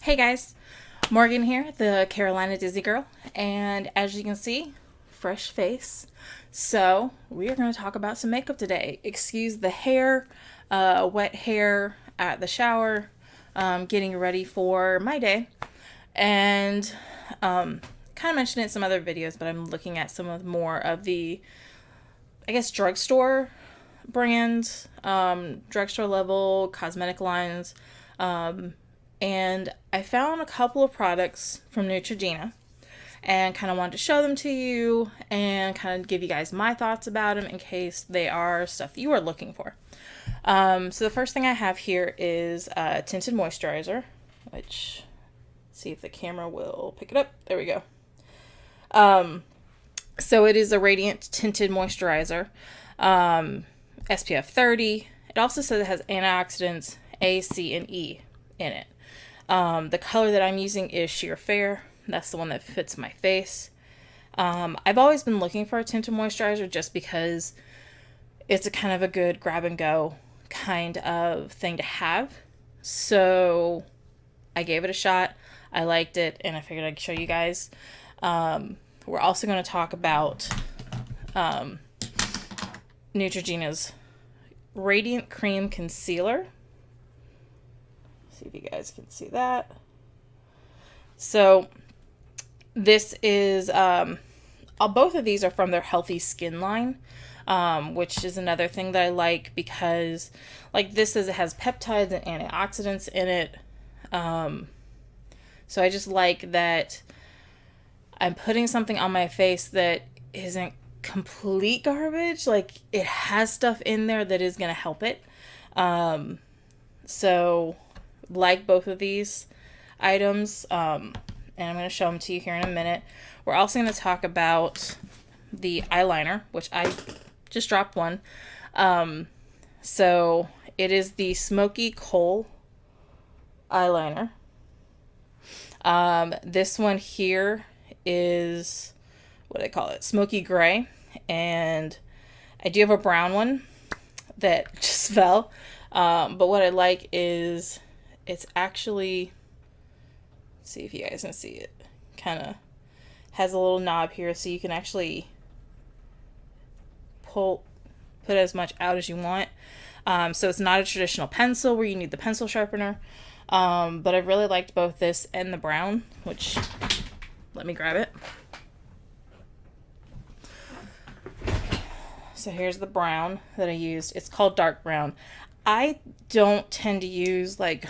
Hey guys, Morgan here, the Carolina Disney girl, and as you can see, fresh face. So, we are going to talk about some makeup today. Excuse the hair, wet hair at the shower, getting ready for my day, and kind of mentioned it in some other videos, but I'm looking at some of more of the, I guess, drugstore brands, drugstore level cosmetic lines. And I found a couple of products from Neutrogena and kind of wanted to show them to you and kind of give you guys my thoughts about them in case they are stuff that you are looking for. So the first thing I have here is Tinted Moisturizer, which, see if the camera will pick it up. There we go. So it is a Radiant Tinted Moisturizer, SPF 30. It also says it has antioxidants A, C, and E in it. The color that I'm using is Sheer Fair. That's the one that fits my face. I've always been looking for a tinted moisturizer just because it's a kind of a good grab and go kind of thing to have. So I gave it a shot. I liked it, and I figured I'd show you guys. We're also going to talk about Neutrogena's Radiant Cream Concealer. See if you guys can see that. So this is both of these are from their Healthy Skin line, which is another thing that I like because, like, this says it has peptides and antioxidants in it. So I just like that I'm putting something on my face that isn't complete garbage. Like, it has stuff in there that is going to help it. So like both of these items, and I'm going to show them to you here in a minute. We're also going to talk about the eyeliner, which I just dropped one. So it is the Smoky Kohl eyeliner. This one here is, what do they call it? Smoky Gray. And I do have a brown one that just fell. But what I like is it's actually, let's see if you guys can see it, kind of has a little knob here so you can actually put as much out as you want. So it's not a traditional pencil where you need the pencil sharpener. But I've really liked both this and the brown, which, let me grab it. So here's the brown that I used. It's called dark brown. I don't tend to use like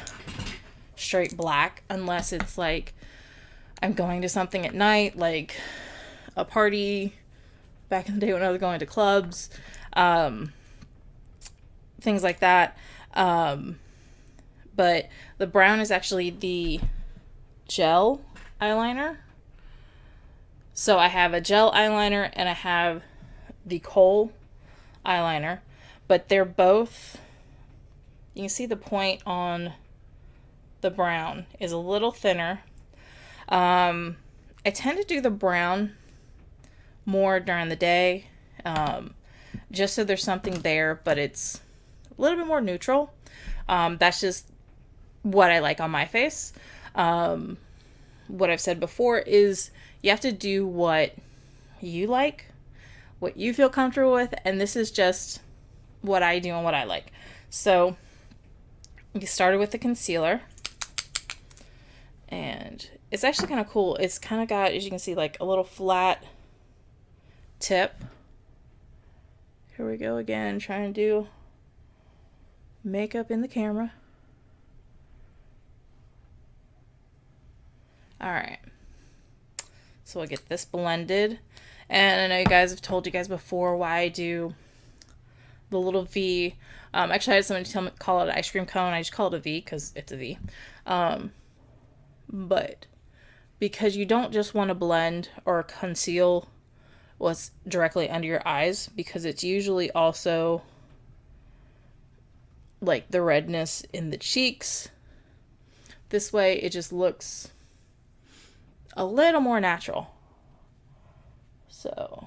straight black unless it's like I'm going to something at night, like a party back in the day when I was going to clubs, things like that. But the brown is actually the gel eyeliner. So I have a gel eyeliner and I have the Kohl eyeliner, but they're both, you can see the point on the brown is a little thinner. I tend to do the brown more during the day, just so there's something there, but it's a little bit more neutral. That's just what I like on my face. What I've said before is you have to do what you like, what you feel comfortable with, and this is just what I do and what I like. So we started with the concealer, and it's actually kind of cool. It's kind of got, as you can see, like a little flat tip. Here we go again, trying to do makeup in the camera. Alright, so we'll get this blended, and I know you guys have told you guys before why I do the little V. Actually, I had somebody call it an ice cream cone. I just call it a V because it's a V. But because you don't just want to blend or conceal what's directly under your eyes, because it's usually also like the redness in the cheeks. This way it just looks a little more natural. So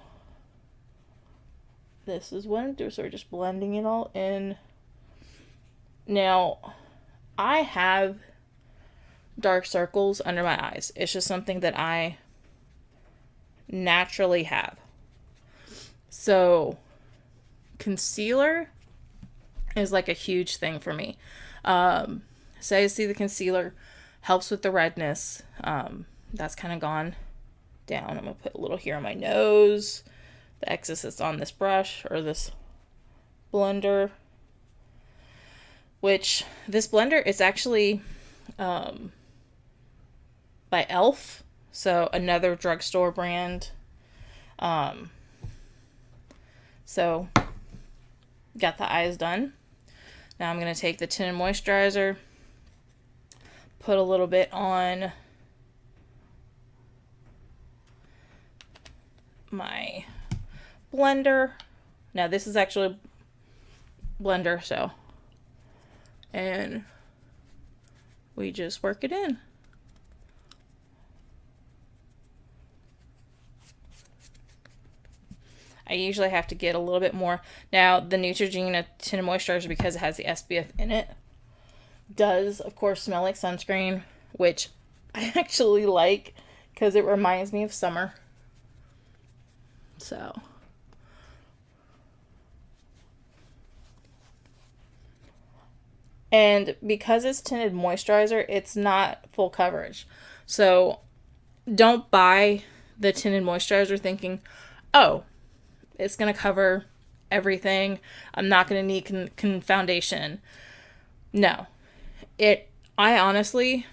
this is what I'm doing. So we're just blending it all in. Now, I have dark circles under my eyes. It's just something that I naturally have. So concealer is like a huge thing for me. So I see the concealer helps with the redness. That's kind of gone down. I'm going to put a little here on my nose. The excess is on this brush or this blender. Which, this blender is actually by e.l.f. So, another drugstore brand. So, got the eyes done. Now I'm going to take the tinted moisturizer, put a little bit on my blender. Now this is actually a blender, so, and we just work it in. I usually have to get a little bit more. Now, the Neutrogena Tinted Moisturizer, because it has the SPF in it, does, of course, smell like sunscreen, which I actually like because it reminds me of summer. So, and because it's tinted moisturizer, it's not full coverage. So, don't buy the tinted moisturizer thinking, oh, it's going to cover everything. I'm not going to need foundation. No. I honestly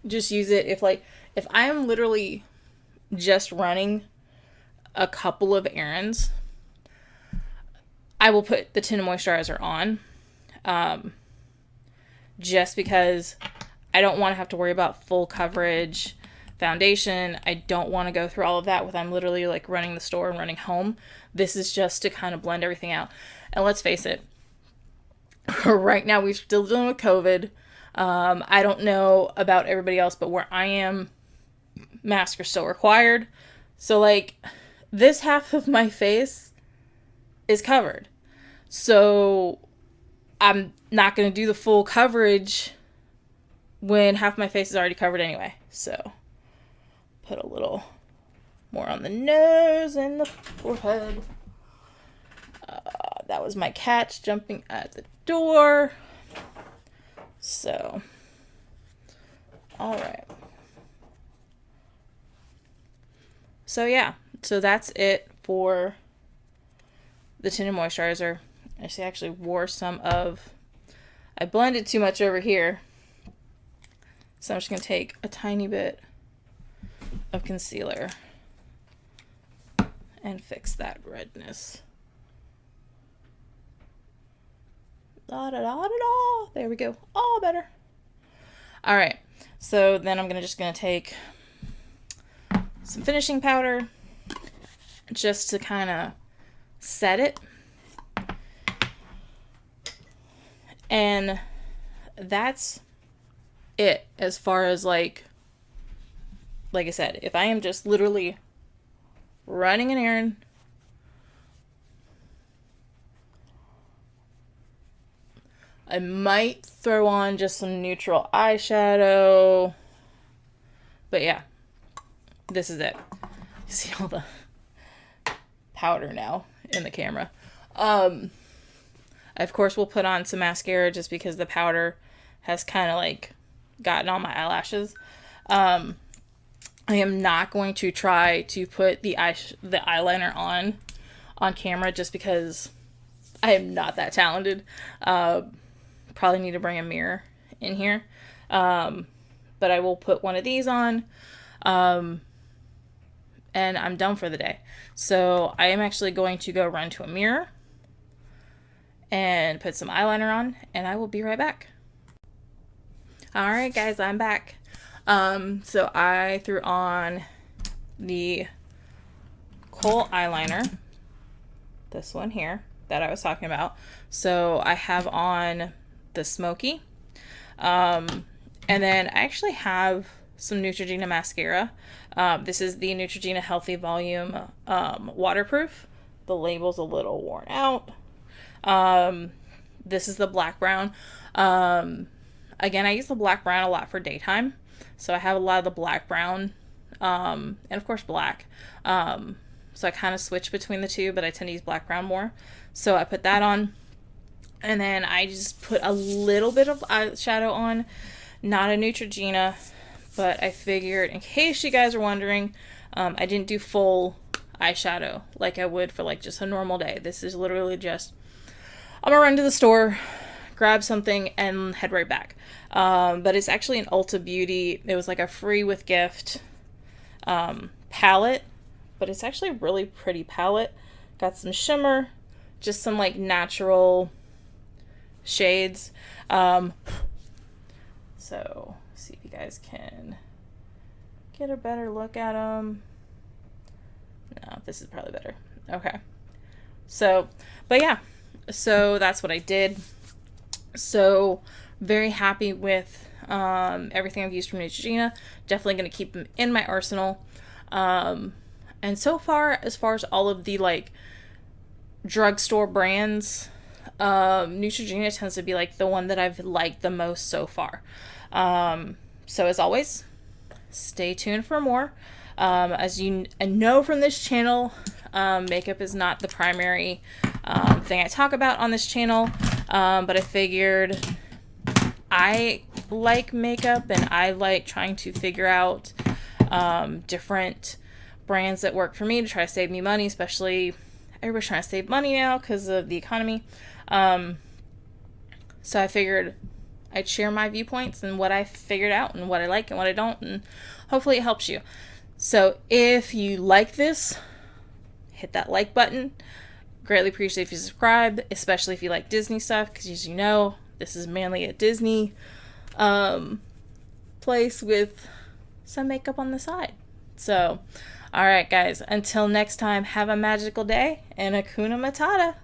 just use it if I am literally just running a couple of errands, I will put the tinted moisturizer on. Just because I don't want to have to worry about full coverage foundation. I don't want to go through all of that with I'm literally like running the store and running home. This is just to kind of blend everything out. And let's face it, right now we're still dealing with COVID. I don't know about everybody else, but where I am, masks are still required. So like this half of my face is covered. So I'm not going to do the full coverage when half my face is already covered anyway. So put a little more on the nose and the forehead. That was my cat jumping at the door. So, all right. So yeah, so that's it for the tinted moisturizer. I actually wore some of, I blended too much over here. So I'm just going to take a tiny bit of concealer and fix that redness. Da da da da da. There we go. Oh, better. All right. So then I'm just gonna take some finishing powder just to kind of set it. And that's it as far as like I said, if I am just literally running an errand, I might throw on just some neutral eyeshadow. But yeah, this is it. You see all the powder now in the camera. I, of course, will put on some mascara just because the powder has kind of like gotten on my eyelashes. I am not going to try to put the eyeliner on camera just because I am not that talented. Probably need to bring a mirror in here. But I will put one of these on. And I'm done for the day. So I am actually going to go run to a mirror and put some eyeliner on, and I will be right back. Alright guys, I'm back. So I threw on the Kohl eyeliner, this one here that I was talking about. So I have on the smoky, and then I actually have some Neutrogena mascara. This is the Neutrogena Healthy Volume waterproof. The label's a little worn out. This is the black brown. I Again, I use the black brown a lot for daytime. So I have a lot of the black brown, and of course black. So I kind of switch between the two, but I tend to use black brown more. So I put that on, and then I just put a little bit of eyeshadow on. Not a Neutrogena, but I figured, in case you guys are wondering, I didn't do full eyeshadow like I would for like just a normal day. This is literally just, I'm gonna run to the store, grab something, and head right back. But it's actually an Ulta Beauty. It was like a free with gift palette, but it's actually a really pretty palette. Got some shimmer, just some like natural shades. So see if you guys can get a better look at them. No, this is probably better. Okay. So, but yeah, so that's what I did. So very happy with everything I've used from Neutrogena. Definitely going to keep them in my arsenal. And so far, as far as all of the like drugstore brands, Neutrogena tends to be like the one that I've liked the most so far. So as always, stay tuned for more. As you know from this channel, makeup is not the primary thing I talk about on this channel, but I figured I like makeup and I like trying to figure out different brands that work for me to try to save me money, especially everybody's trying to save money now because of the economy. So I figured I'd share my viewpoints and what I figured out and what I like and what I don't, and hopefully it helps you. So if you like this, hit that like button. Greatly appreciate if you subscribe, especially if you like Disney stuff, because as you know, this is mainly a Disney place with some makeup on the side. So, alright guys, until next time, have a magical day and Hakuna Matata.